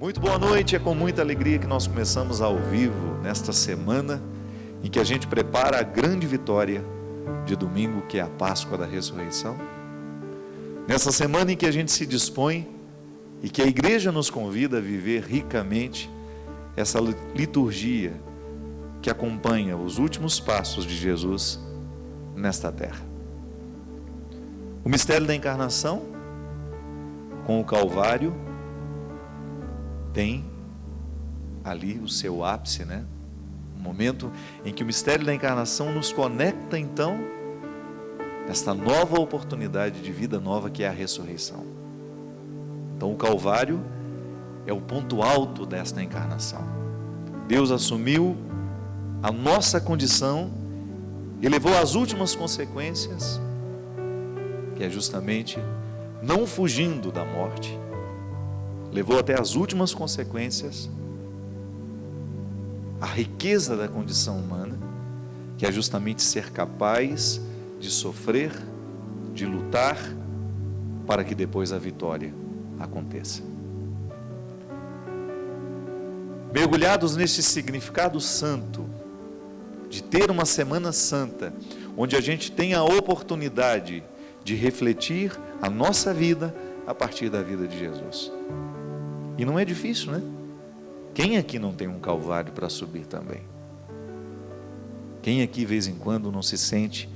Muito boa noite, é com muita alegria que nós começamos ao vivo nesta semana em que a gente prepara a grande vitória de domingo, que é a Páscoa da Ressurreição. Nessa semana em que a gente se dispõe e que a igreja nos convida a viver ricamente essa liturgia que acompanha os últimos passos de Jesus nesta terra. O mistério da encarnação, com o Calvário, tem ali o seu ápice, né? Um momento em que o mistério da encarnação nos conecta, então, esta nova oportunidade de vida nova que é a ressurreição. Então, o Calvário é o ponto alto desta encarnação. Deus assumiu a nossa condição e levou às últimas consequências, que é justamente não fugindo da morte, levou até as últimas consequências a riqueza da condição humana, que é justamente ser capaz de sofrer, de lutar, para que depois a vitória aconteça. Mergulhados neste significado santo, de ter uma semana santa, onde a gente tem a oportunidade de refletir a nossa vida a partir da vida de Jesus. E não é difícil, né? Quem aqui não tem um Calvário para subir também? Quem aqui, de vez em quando, não se sente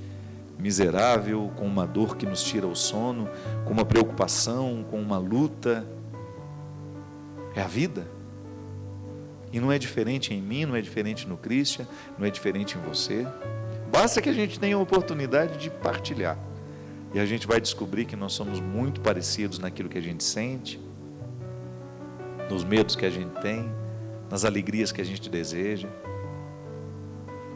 miserável, com uma dor que nos tira o sono, com uma preocupação, com uma luta? É a vida. E não é diferente em mim, não é diferente no Christian, não é diferente em você. Basta que a gente tenha a oportunidade de partilhar. E a gente vai descobrir que nós somos muito parecidos naquilo que a gente sente, nos medos que a gente tem, nas alegrias que a gente deseja,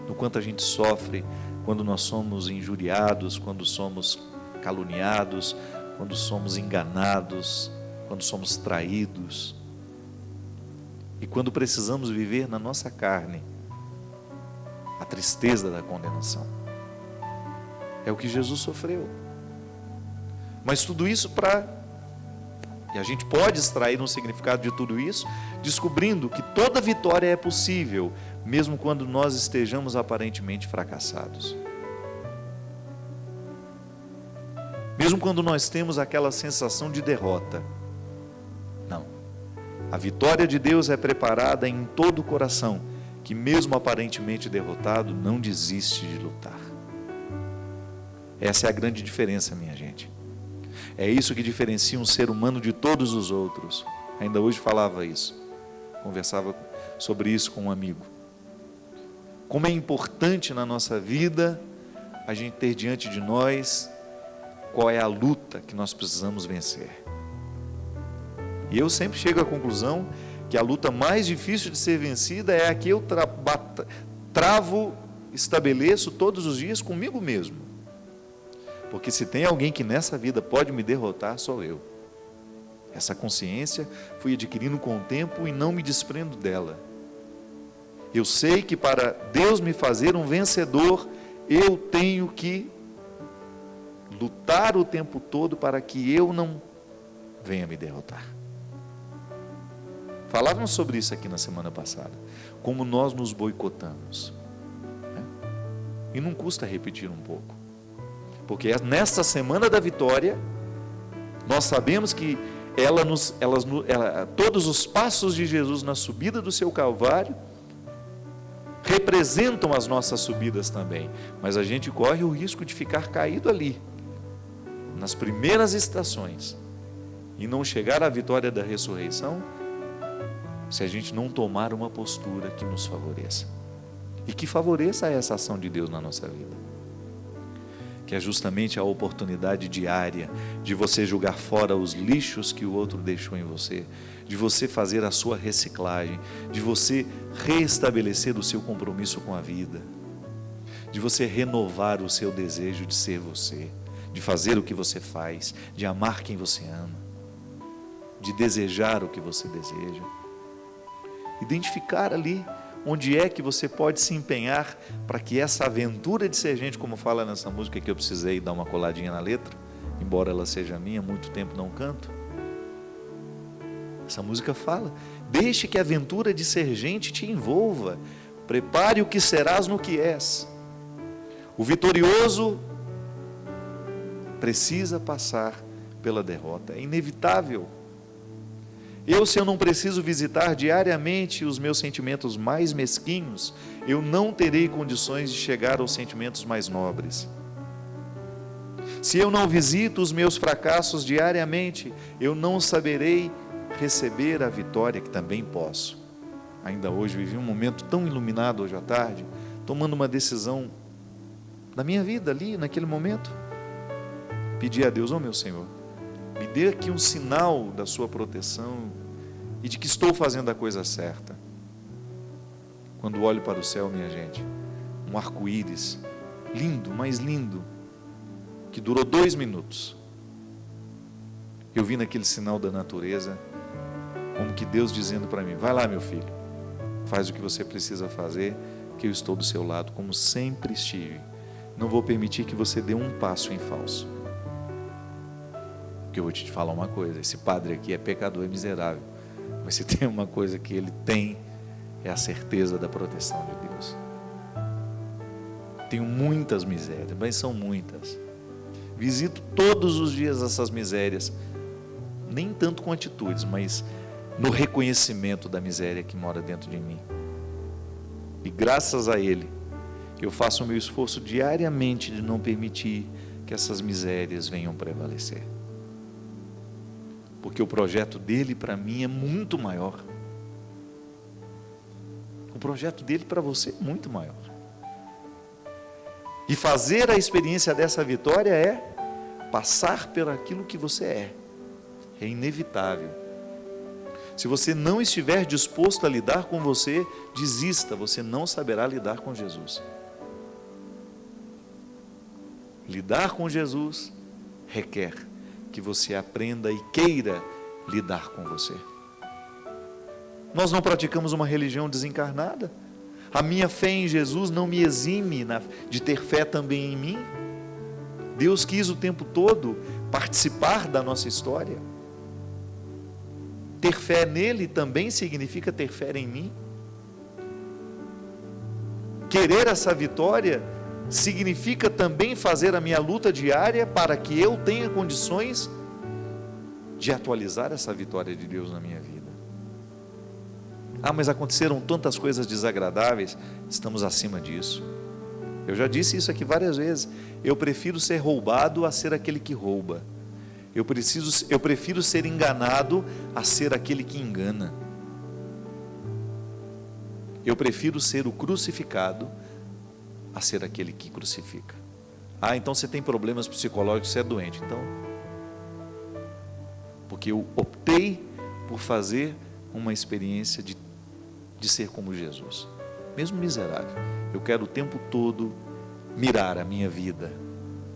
no quanto a gente sofre quando nós somos injuriados, quando somos caluniados, quando somos enganados, quando somos traídos, e quando precisamos viver na nossa carne a tristeza da condenação. É o que Jesus sofreu. Mas tudo isso e a gente pode extrair um significado de tudo isso, descobrindo que toda vitória é possível, mesmo quando nós estejamos aparentemente fracassados. Mesmo quando nós temos aquela sensação de derrota. Não. A vitória de Deus é preparada em todo o coração, que mesmo aparentemente derrotado, não desiste de lutar. Essa é a grande diferença, minha gente. É isso que diferencia um ser humano de todos os outros. Ainda hoje falava isso. Conversava sobre isso com um amigo. Como é importante na nossa vida a gente ter diante de nós qual é a luta que nós precisamos vencer. E eu sempre chego à conclusão que a luta mais difícil de ser vencida é a que eu estabeleço todos os dias comigo mesmo. Porque se tem alguém que nessa vida pode me derrotar, sou eu. Essa consciência fui adquirindo com o tempo e não me desprendo dela. Eu sei que para Deus me fazer um vencedor, eu tenho que lutar o tempo todo para que eu não venha me derrotar. Falávamos sobre isso aqui na semana passada, como nós nos boicotamos, né? E não custa repetir um pouco. Porque nesta semana da vitória, nós sabemos que todos os passos de Jesus na subida do seu Calvário representam as nossas subidas também. Mas a gente corre o risco de ficar caído ali, nas primeiras estações, e não chegar à vitória da ressurreição, se a gente não tomar uma postura que nos favoreça. E que favoreça essa ação de Deus na nossa vida. Que é justamente a oportunidade diária de você jogar fora os lixos que o outro deixou em você, de você fazer a sua reciclagem, de você reestabelecer o seu compromisso com a vida, de você renovar o seu desejo de ser você, de fazer o que você faz, de amar quem você ama, de desejar o que você deseja, identificar ali onde é que você pode se empenhar para que essa aventura de ser gente, como fala nessa música que eu precisei dar uma coladinha na letra, embora ela seja minha, há muito tempo não canto, Essa música fala: deixe que a aventura de ser gente te envolva, prepare o que serás no que és. O vitorioso precisa passar pela derrota, é inevitável. Se eu não preciso visitar diariamente os meus sentimentos mais mesquinhos, eu não terei condições de chegar aos sentimentos mais nobres. Se eu não visito os meus fracassos diariamente, eu não saberei receber a vitória que também posso. Ainda hoje vivi um momento tão iluminado hoje à tarde, tomando uma decisão da minha vida ali, naquele momento. Pedi a Deus: meu Senhor, me dê aqui um sinal da sua proteção e de que estou fazendo a coisa certa. Quando olho para o céu, minha gente, um arco-íris, lindo, mais lindo, que durou 2 minutos. Eu vi naquele sinal da natureza, como que Deus dizendo para mim: vai lá, meu filho, faz o que você precisa fazer, que eu estou do seu lado, como sempre estive. Não vou permitir que você dê um passo em falso. Porque eu vou te falar uma coisa: esse padre aqui é pecador, é miserável, mas se tem uma coisa que ele tem, é a certeza da proteção de Deus. Tenho muitas misérias, mas são muitas. Visito todos os dias essas misérias, nem tanto com atitudes, mas no reconhecimento da miséria que mora dentro de mim. E graças a Ele, eu faço o meu esforço diariamente de não permitir que essas misérias venham prevalecer. Porque o projeto dele para mim é muito maior. O projeto dele para você é muito maior. E fazer a experiência dessa vitória é passar por aquilo que você é. É inevitável. Se você não estiver disposto a lidar com você, desista, você não saberá lidar com Jesus. Lidar com Jesus requer que você aprenda e queira lidar com você. Nós não praticamos uma religião desencarnada. A minha fé em Jesus não me exime de ter fé também em mim. Deus quis o tempo todo participar da nossa história. Ter fé nele também significa ter fé em mim. Querer essa vitória significa também fazer a minha luta diária para que eu tenha condições de atualizar essa vitória de Deus na minha vida. Mas aconteceram tantas coisas desagradáveis. Estamos acima disso. Eu já disse isso aqui várias vezes. Eu prefiro ser roubado a ser aquele que rouba. Eu prefiro ser enganado a ser aquele que engana. Eu prefiro ser o crucificado a ser aquele que crucifica. Então você tem problemas psicológicos, você é doente. Então, porque eu optei por fazer uma experiência de ser como Jesus, mesmo miserável. Eu quero o tempo todo mirar a minha vida,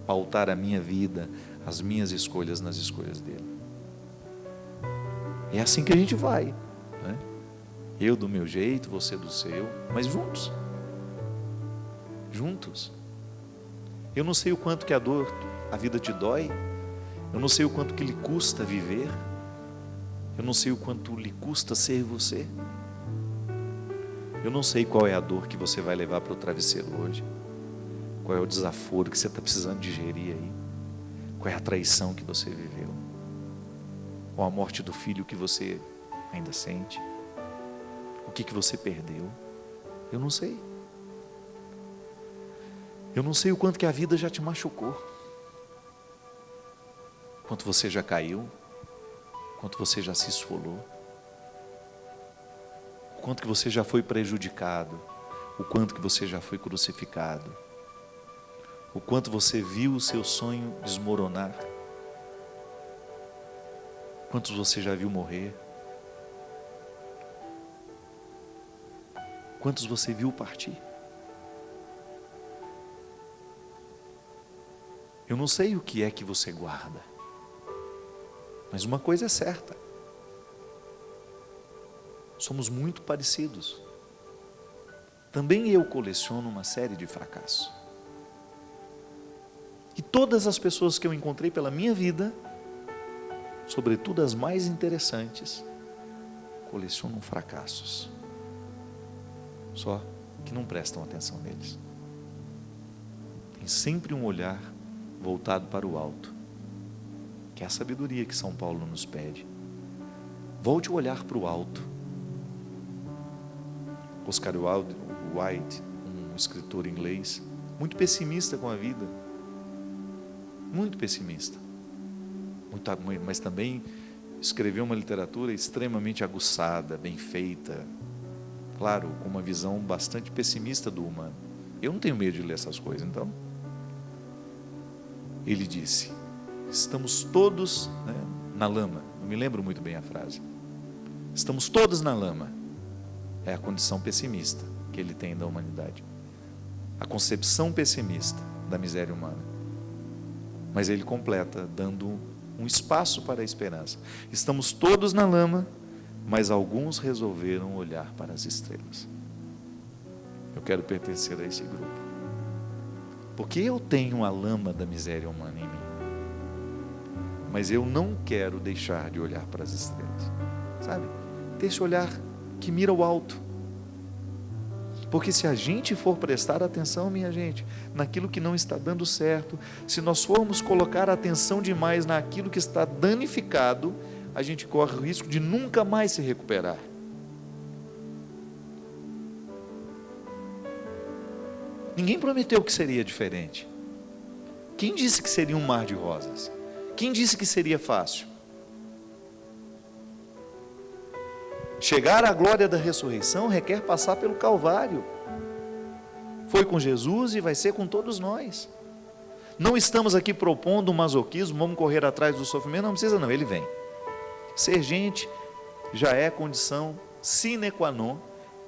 pautar a minha vida, as minhas escolhas nas escolhas dele. É assim que a gente vai, né? Eu do meu jeito, você do seu, mas juntos. Juntos. Eu não sei o quanto que a vida te dói. Eu não sei o quanto que lhe custa viver. Eu não sei o quanto lhe custa ser você. Eu não sei qual é a dor que você vai levar para o travesseiro hoje. Qual é o desaforo que você está precisando digerir aí. Qual é a traição que você viveu. Ou a morte do filho que você ainda sente. O que você perdeu. Eu não sei. Eu não sei o quanto que a vida já te machucou. Quanto você já caiu. Quanto você já se esfolou. O quanto que você já foi prejudicado. O quanto que você já foi crucificado. O quanto você viu o seu sonho desmoronar. Quantos você já viu morrer. Quantos você viu partir. Eu não sei o que é que você guarda, mas uma coisa é certa: somos muito parecidos. Também eu coleciono uma série de fracassos. E todas as pessoas que eu encontrei pela minha vida, sobretudo as mais interessantes, colecionam fracassos, só que não prestam atenção neles. Tem sempre um olhar voltado para o alto, que é a sabedoria que São Paulo nos pede. Volte o olhar para o alto. Oscar Wilde, um escritor inglês, muito pessimista com a vida, muito pessimista, mas também escreveu uma literatura extremamente aguçada, bem feita, claro, com uma visão bastante pessimista do humano. Eu não tenho medo de ler essas coisas, então. Ele disse: estamos todos, na lama. Não me lembro muito bem a frase. Estamos todos na lama. É a condição pessimista que ele tem da humanidade, a concepção pessimista da miséria humana. Mas ele completa, dando um espaço para a esperança. Estamos todos na lama, mas alguns resolveram olhar para as estrelas. Eu quero pertencer a esse grupo, porque eu tenho a lama da miséria humana em mim, mas eu não quero deixar de olhar para as estrelas, sabe? Ter esse olhar que mira o alto. Porque se a gente for prestar atenção, minha gente, naquilo que não está dando certo, se nós formos colocar atenção demais naquilo que está danificado, a gente corre o risco de nunca mais se recuperar. Ninguém prometeu que seria diferente. Quem disse que seria um mar de rosas? Quem disse que seria fácil? Chegar à glória da ressurreição requer passar pelo Calvário. Foi com Jesus e vai ser com todos nós. Não estamos aqui propondo um masoquismo, vamos correr atrás do sofrimento, não precisa não, ele vem. Ser gente já é condição sine qua non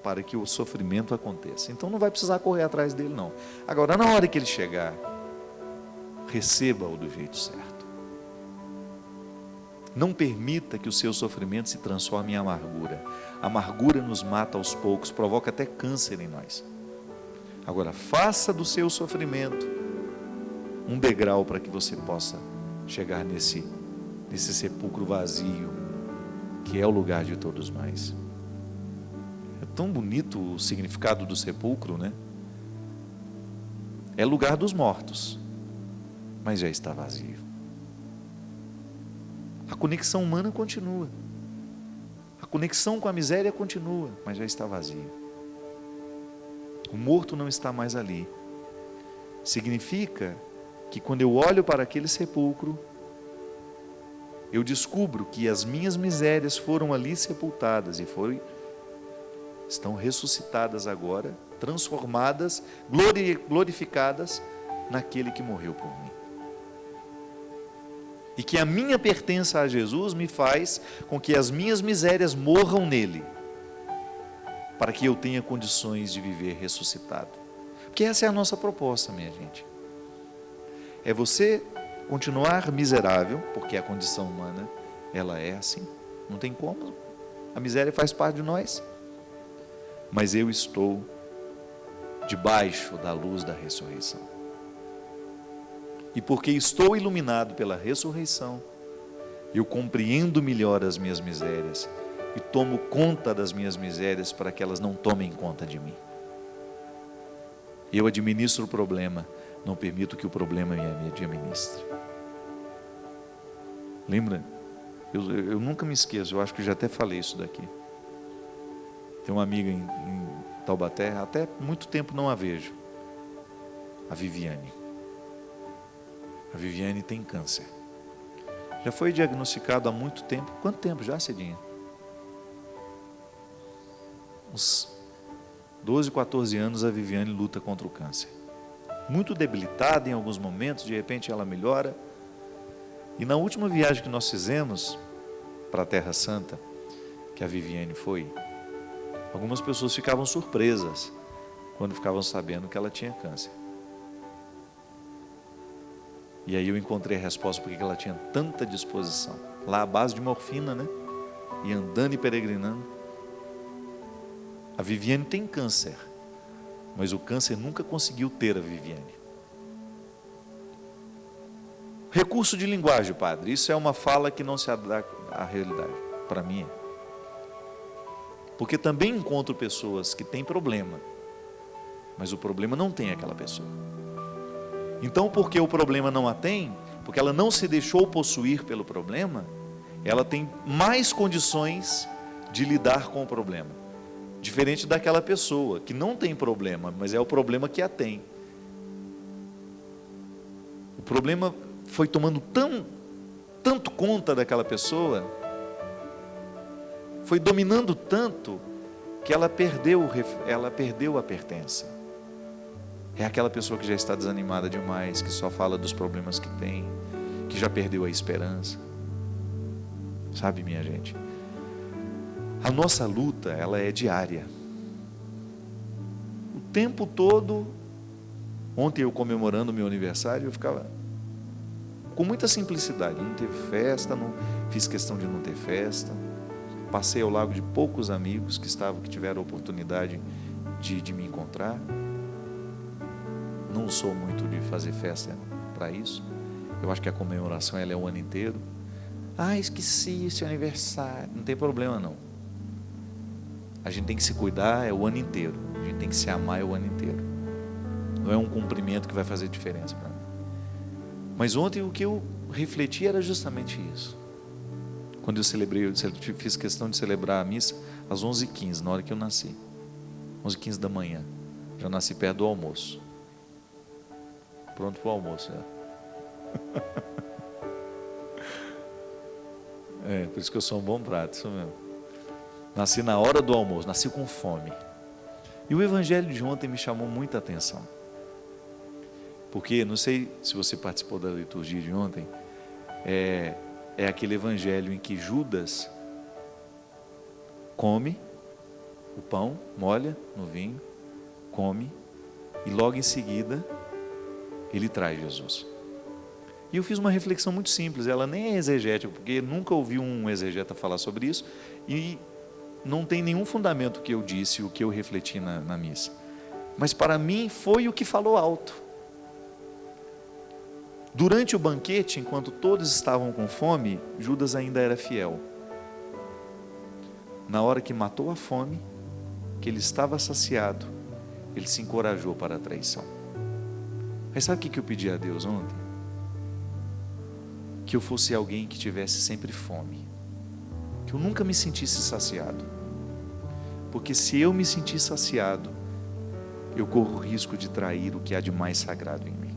para que o sofrimento aconteça. Então não vai precisar correr atrás dele não. Agora, na hora que ele chegar, receba-o do jeito certo. Não permita que o seu sofrimento se transforme em amargura. A amargura nos mata aos poucos, provoca até câncer em nós. Agora, faça do seu sofrimento um degrau para que você possa chegar nesse sepulcro vazio, que é o lugar de todos nós. É tão bonito o significado do sepulcro, né? É lugar dos mortos, mas já está vazio. A conexão humana continua. A conexão com a miséria continua, mas já está vazio. O morto não está mais ali. Significa que quando eu olho para aquele sepulcro, eu descubro que as minhas misérias foram ali sepultadas e estão ressuscitadas agora, transformadas, glorificadas naquele que morreu por mim. E que a minha pertença a Jesus me faz com que as minhas misérias morram nele, para que eu tenha condições de viver ressuscitado. Porque essa é a nossa proposta, minha gente. É você continuar miserável, porque a condição humana, ela é assim, não tem como, a miséria faz parte de nós. Mas eu estou debaixo da luz da ressurreição. E porque estou iluminado pela ressurreição, eu compreendo melhor as minhas misérias e tomo conta das minhas misérias para que elas não tomem conta de mim. Eu administro o problema, não permito que o problema me administre. Lembra? Eu nunca me esqueço, eu acho que já até falei isso daqui. Tem uma amiga em Taubaté, até muito tempo não a vejo, a Viviane. A Viviane tem câncer. Já foi diagnosticado há muito tempo. Quanto tempo já, Cidinha? Uns 12, 14 anos a Viviane luta contra o câncer. Muito debilitada em alguns momentos, de repente ela melhora. E na última viagem que nós fizemos para a Terra Santa, que a Viviane foi, algumas pessoas ficavam surpresas quando ficavam sabendo que ela tinha câncer. E aí eu encontrei a resposta porque ela tinha tanta disposição. Lá à base de morfina, né? E andando e peregrinando. A Viviane tem câncer, mas o câncer nunca conseguiu ter a Viviane. Recurso de linguagem, padre. Isso é uma fala que não se adapta à realidade. Para mim é. Porque também encontro pessoas que têm problema, mas o problema não tem aquela pessoa. Então, porque o problema não a tem, porque ela não se deixou possuir pelo problema, ela tem mais condições de lidar com o problema. Diferente daquela pessoa que não tem problema, mas é o problema que a tem. O problema foi tomando tanto conta daquela pessoa, foi dominando tanto, que ela perdeu a pertença. É aquela pessoa que já está desanimada demais, que só fala dos problemas que tem, que já perdeu a esperança. Sabe, minha gente, a nossa luta, ela é diária. O tempo todo. Ontem eu comemorando o meu aniversário, eu ficava com muita simplicidade. Não teve festa, não fiz questão de não ter festa. Passei ao lado de poucos amigos que tiveram a oportunidade de me encontrar. Não sou muito de fazer festa para isso. Eu acho que a comemoração ela é o ano inteiro. Esqueci seu aniversário. Não tem problema não. A gente tem que se cuidar o ano inteiro. A gente tem que se amar o ano inteiro. Não é um cumprimento que vai fazer diferença para mim. Mas ontem o que eu refleti era justamente isso. Quando eu fiz questão de celebrar a missa às 11h15, na hora que eu nasci. 11h15 da manhã. Já nasci perto do almoço. Pronto para o almoço já. Por isso que eu sou um bom prato, isso mesmo. Nasci na hora do almoço, nasci com fome. E o evangelho de ontem me chamou muita atenção. Porque, não sei se você participou da liturgia de ontem, é aquele evangelho em que Judas come o pão, molha no vinho, come, e logo em seguida ele traz Jesus. E eu fiz uma reflexão muito simples, ela nem é exegética, porque nunca ouvi um exegeta falar sobre isso, e não tem nenhum fundamento o que eu disse, o que eu refleti na missa. Mas para mim foi o que falou alto. Durante o banquete, enquanto todos estavam com fome, Judas ainda era fiel. Na hora que matou a fome, que ele estava saciado, ele se encorajou para a traição. Mas sabe o que eu pedi a Deus ontem? Que eu fosse alguém que tivesse sempre fome, que eu nunca me sentisse saciado, porque se eu me sentir saciado, eu corro o risco de trair o que há de mais sagrado em mim.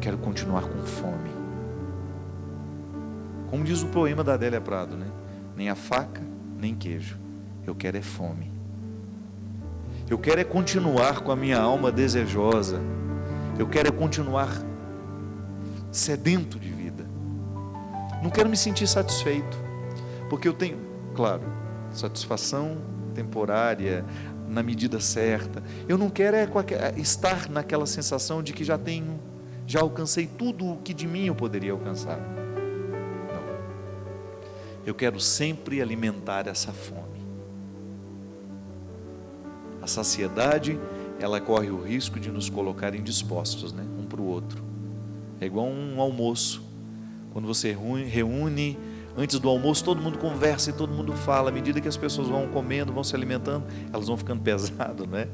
Quero continuar com fome. Como diz o poema da Adélia Prado, né? Nem a faca, nem queijo. Eu quero é fome. Eu quero é continuar com a minha alma desejosa. Eu quero é continuar sedento de vida. Não quero me sentir satisfeito, porque eu tenho, claro, satisfação temporária, na medida certa. Eu não quero estar naquela sensação de que já alcancei tudo o que de mim eu poderia alcançar. Não. Eu quero sempre alimentar essa fome. A saciedade, ela corre o risco de nos colocar indispostos, né? Um para o outro. É igual um almoço. Quando você reúne, antes do almoço todo mundo conversa e todo mundo fala. À medida que as pessoas vão comendo, vão se alimentando, elas vão ficando pesadas, né?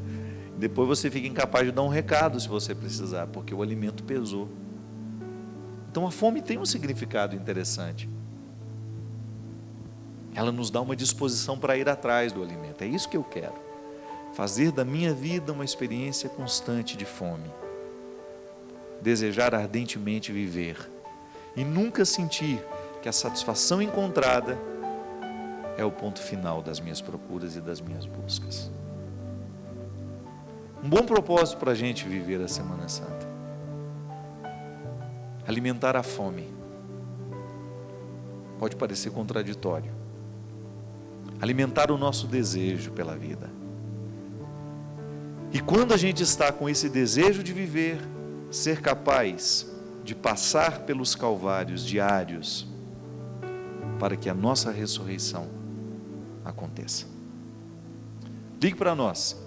Depois você fica incapaz de dar um recado se você precisar, porque o alimento pesou. Então a fome tem um significado interessante. Ela nos dá uma disposição para ir atrás do alimento. É isso que eu quero. Fazer da minha vida uma experiência constante de fome. Desejar ardentemente viver. E nunca sentir que a satisfação encontrada é o ponto final das minhas procuras e das minhas buscas. Um bom propósito para a gente viver a Semana Santa. Alimentar a fome. Pode parecer contraditório. Alimentar o nosso desejo pela vida. E quando a gente está com esse desejo de viver, ser capaz de passar pelos calvários diários para que a nossa ressurreição aconteça. Ligue para nós.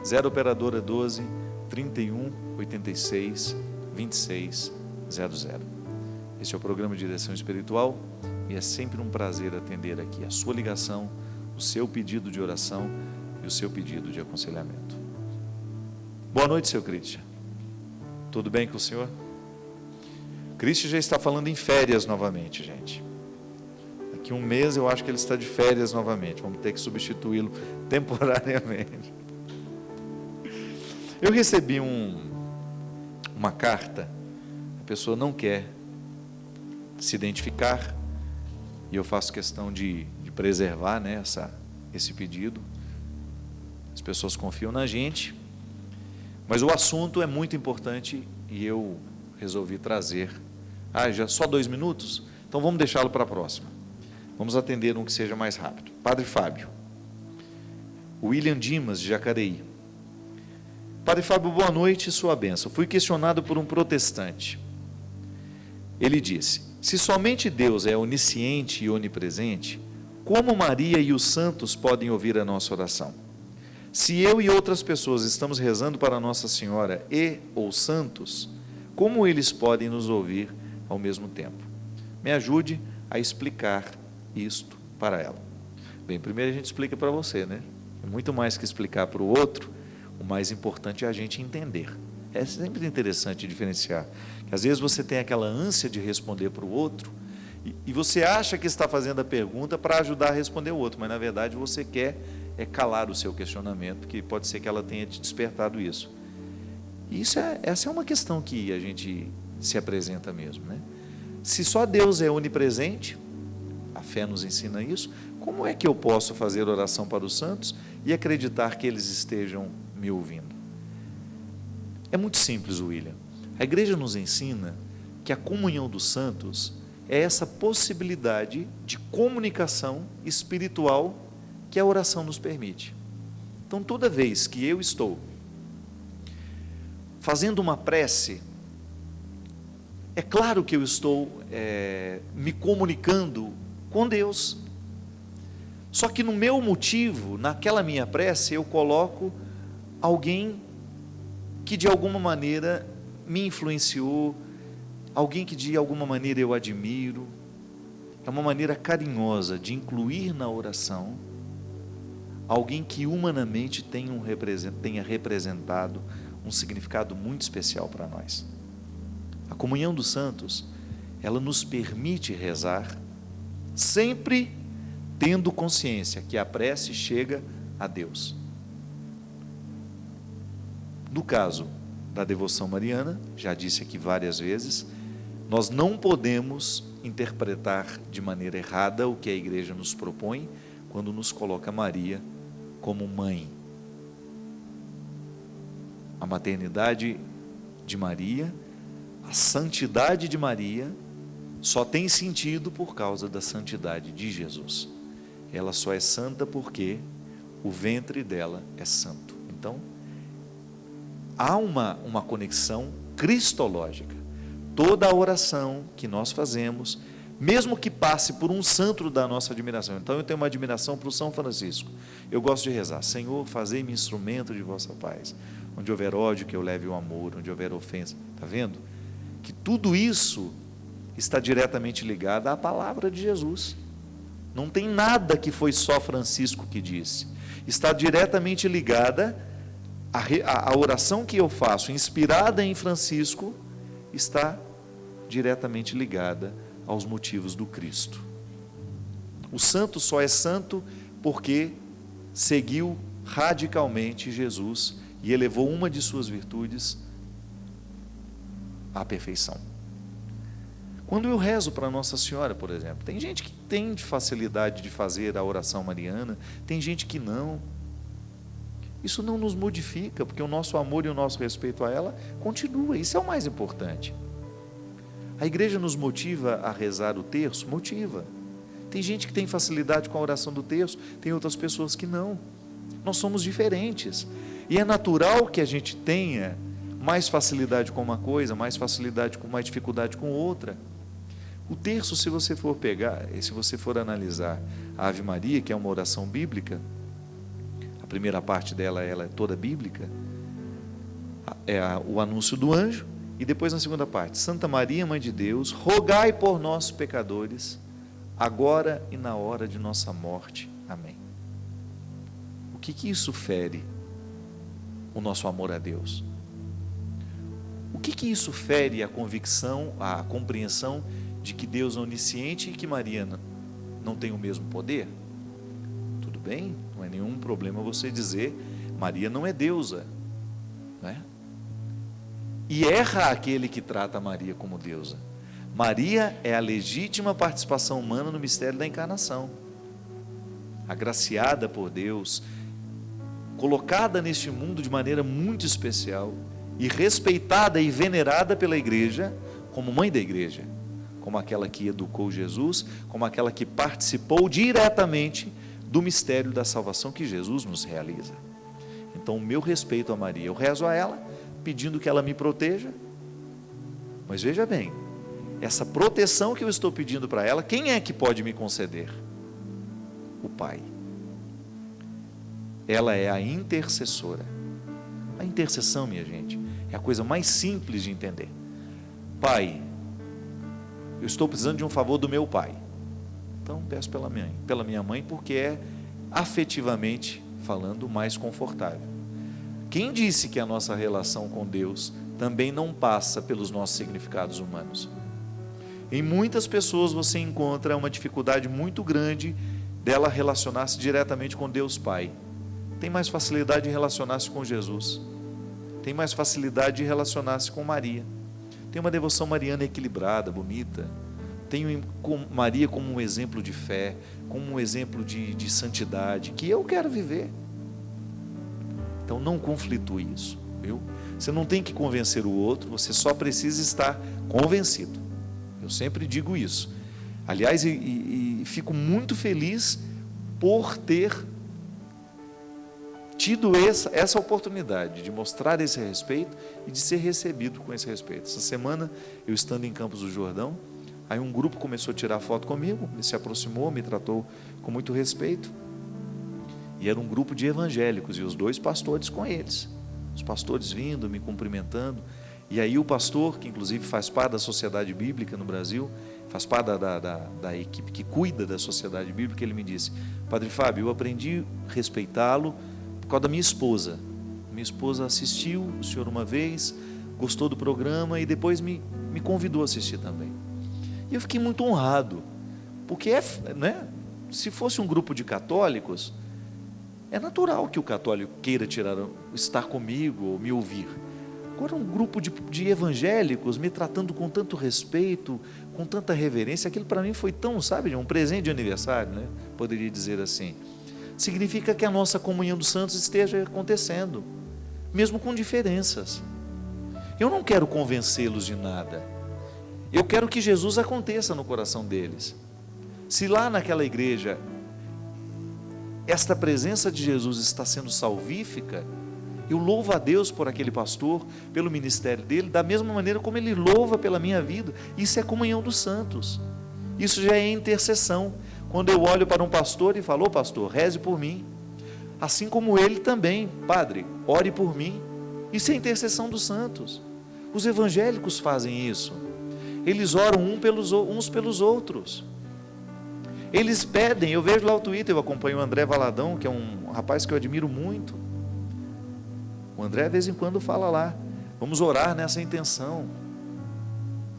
0 operadora 12 31 86 26 00. Este é o programa de Direção Espiritual e é sempre um prazer atender aqui a sua ligação, o seu pedido de oração e o seu pedido de aconselhamento. Boa noite, seu Christian. Tudo bem com o senhor? O Christian já está falando em férias novamente, gente. Daqui um mês eu acho que ele está de férias novamente. Vamos ter que substituí-lo temporariamente. Eu recebi uma carta, a pessoa não quer se identificar, e eu faço questão de preservar, né, esse pedido. As pessoas confiam na gente, mas o assunto é muito importante e eu resolvi trazer. Já só 2 minutos? Então vamos deixá-lo para a próxima. Vamos atender um que seja mais rápido. Padre Fábio. William Dimas, de Jacareí. Padre Fábio, boa noite e sua bênção. Fui questionado por um protestante. Ele disse: se somente Deus é onisciente e onipresente, como Maria e os santos podem ouvir a nossa oração? Se eu e outras pessoas estamos rezando para Nossa Senhora e ou santos, como eles podem nos ouvir ao mesmo tempo? Me ajude a explicar isto para ela. Bem, primeiro a gente explica para você, né? É muito mais que explicar para o outro, o mais importante é a gente entender. É sempre interessante diferenciar. Às vezes você tem aquela ânsia de responder para o outro, e você acha que está fazendo a pergunta para ajudar a responder o outro, mas na verdade você quer calar o seu questionamento, porque pode ser que ela tenha te despertado isso. E essa é uma questão que a gente se apresenta mesmo, né? Se só Deus é onipresente, a fé nos ensina isso, como é que eu posso fazer oração para os santos e acreditar que eles estejam me ouvindo? É muito simples, William. A igreja nos ensina que a comunhão dos santos é essa possibilidade de comunicação espiritual que a oração nos permite. Então, toda vez que eu estou fazendo uma prece, é claro que eu estou me comunicando com Deus. Só que no meu motivo, naquela minha prece, eu coloco alguém que de alguma maneira me influenciou, alguém que de alguma maneira eu admiro. É uma maneira carinhosa de incluir na oração alguém que humanamente tenha representado um significado muito especial para nós. A comunhão dos santos, ela nos permite rezar, sempre tendo consciência que a prece chega a Deus. No caso da devoção mariana, já disse aqui várias vezes, nós não podemos interpretar de maneira errada o que a igreja nos propõe quando nos coloca Maria como mãe. A maternidade de Maria, a santidade de Maria, só tem sentido por causa da santidade de Jesus. Ela só é santa porque o ventre dela é santo. Então, há uma conexão cristológica. Toda a oração que nós fazemos, mesmo que passe por um santo da nossa admiração. Então eu tenho uma admiração para o São Francisco. Eu gosto de rezar: Senhor, fazei-me instrumento de vossa paz. Onde houver ódio, que eu leve o amor. Onde houver ofensa. Está vendo? Que tudo isso está diretamente ligado à palavra de Jesus. Não tem nada que foi só Francisco que disse. Está diretamente ligada a oração que eu faço, inspirada em Francisco, está diretamente ligada aos motivos do Cristo. O santo só é santo porque seguiu radicalmente Jesus e elevou uma de suas virtudes à perfeição. Quando eu rezo para Nossa Senhora, por exemplo, tem gente que tem facilidade de fazer a oração mariana, tem gente que não. Isso não nos modifica, porque o nosso amor e o nosso respeito a ela continua. Isso é o mais importante. A igreja nos motiva a rezar o terço? Motiva. Tem gente que tem facilidade com a oração do terço, tem outras pessoas que não. Nós somos diferentes. E é natural que a gente tenha mais facilidade com uma coisa, mais dificuldade com outra. O terço, se você for pegar, se você for analisar a Ave Maria, que é uma oração bíblica, a primeira parte dela, ela é toda bíblica, é o anúncio do anjo, e depois na segunda parte: Santa Maria, Mãe de Deus, rogai por nós pecadores, agora e na hora de nossa morte. Amém. que isso fere o nosso amor a Deus? O que isso fere a convicção, a compreensão de que Deus é onisciente e que Maria não tem o mesmo poder? Tudo bem, não é nenhum problema você dizer, Maria não é deusa, né? E erra aquele que trata Maria como deusa. Maria é a legítima participação humana no mistério da encarnação, agraciada por Deus, colocada neste mundo de maneira muito especial e respeitada e venerada pela igreja como mãe da igreja, como aquela que educou Jesus, como aquela que participou diretamente do mistério da salvação que Jesus nos realiza. Então, o meu respeito a Maria, eu rezo a ela, pedindo que ela me proteja, mas veja bem, essa proteção que eu estou pedindo para ela, quem é que pode me conceder? O Pai. Ela é a intercessora. A intercessão, minha gente, é a coisa mais simples de entender. Pai, eu estou precisando de um favor do meu pai, então peço pela minha mãe, porque é afetivamente falando mais confortável. Quem disse que a nossa relação com Deus também não passa pelos nossos significados humanos? Em muitas pessoas você encontra uma dificuldade muito grande dela relacionar-se diretamente com Deus Pai. Tem mais facilidade em relacionar-se com Jesus, tem mais facilidade de relacionar-se com Maria, tem uma devoção mariana equilibrada, bonita, tem Maria como um exemplo de fé, como um exemplo de santidade, que eu quero viver. Então não conflitue isso, viu? Você não tem que convencer o outro, você só precisa estar convencido. Eu sempre digo isso. Aliás, e fico muito feliz por ter tido essa oportunidade de mostrar esse respeito e de ser recebido com esse respeito. Essa semana, eu estando em Campos do Jordão, aí um grupo começou a tirar foto comigo, se aproximou, me tratou com muito respeito, e era um grupo de evangélicos, e os 2 pastores com eles, os pastores vindo, me cumprimentando, e aí o pastor, que inclusive faz parte da Sociedade Bíblica no Brasil, faz parte da equipe que cuida da Sociedade Bíblica, ele me disse, Padre Fábio, eu aprendi a respeitá-lo por causa da minha esposa. Minha esposa assistiu o senhor uma vez, gostou do programa e depois me convidou a assistir também. E eu fiquei muito honrado, porque né, se fosse um grupo de católicos, é natural que o católico queira estar comigo ou me ouvir. Agora um grupo de evangélicos me tratando com tanto respeito, com tanta reverência, aquilo para mim foi tão, sabe, um presente de aniversário, né? Poderia dizer assim. Significa que a nossa comunhão dos santos esteja acontecendo, mesmo com diferenças. Eu não quero convencê-los de nada, eu quero que Jesus aconteça no coração deles. Se lá naquela igreja, esta presença de Jesus está sendo salvífica, eu louvo a Deus por aquele pastor, pelo ministério dele, da mesma maneira como ele louva pela minha vida. Isso é comunhão dos santos, isso já é intercessão. Quando eu olho para um pastor e falo, pastor, reze por mim, assim como ele também, padre, ore por mim, isso é intercessão dos santos. Os evangélicos fazem isso, eles oram uns pelos outros, eles pedem. Eu vejo lá o Twitter, eu acompanho o André Valadão, que é um rapaz que eu admiro muito. O André de vez em quando fala lá, vamos orar nessa intenção,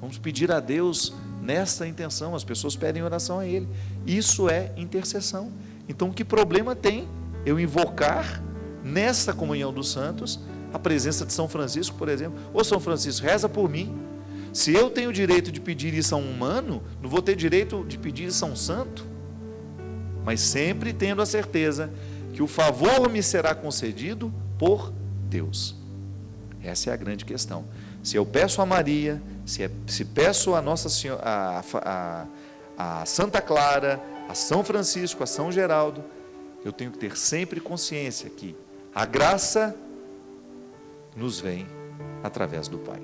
vamos pedir a Deus nessa intenção. As pessoas pedem oração a Ele, isso é intercessão. Então que problema tem eu invocar nessa comunhão dos santos a presença de São Francisco, por exemplo? Ô São Francisco, reza por mim. Se eu tenho o direito de pedir isso a um humano, não vou ter direito de pedir isso a um santo? Mas sempre tendo a certeza que o favor me será concedido por Deus. Essa é a grande questão. Se eu peço a Maria, se peço a Nossa Senhora, a Santa Clara, a São Francisco, a São Geraldo, eu tenho que ter sempre consciência que a graça nos vem através do Pai.